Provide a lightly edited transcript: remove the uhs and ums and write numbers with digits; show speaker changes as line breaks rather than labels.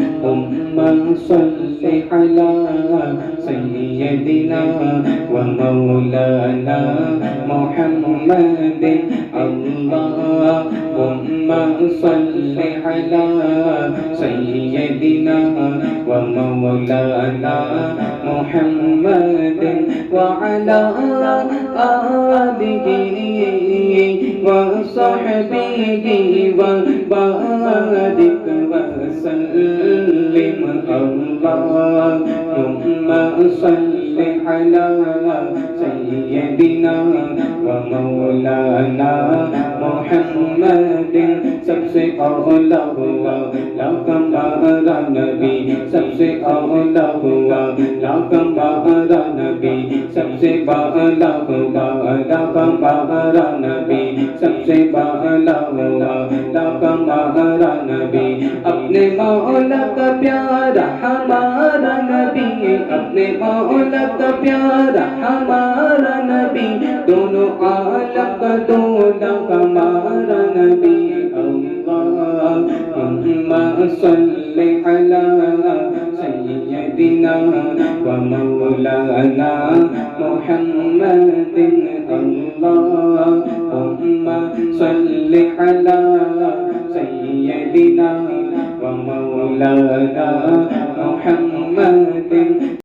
اللهم صل على سيدنا ومولانا محمد اللهم صل على سيدنا ومولانا محمد وعلى آله وصحبه وبارك وسلم اللهم صل على سيدنا ومولانا محمد सबसे औला हुआ लाकमारा नबी सबसे औला हुआ लाकमारा नबी सबसे बाला हुआ लाकमारा नबी सबसे बाला हुआ लाकमारा नबी अपने मौला का प्यारा हमारा नबी अपने मौला का प्यारा हमारा नबी दोनों आलम का दूल्हा हमारा नबी اللهم صل على سيدنا ومولانا محمد اللهم صل على سيدنا ومولانا محمد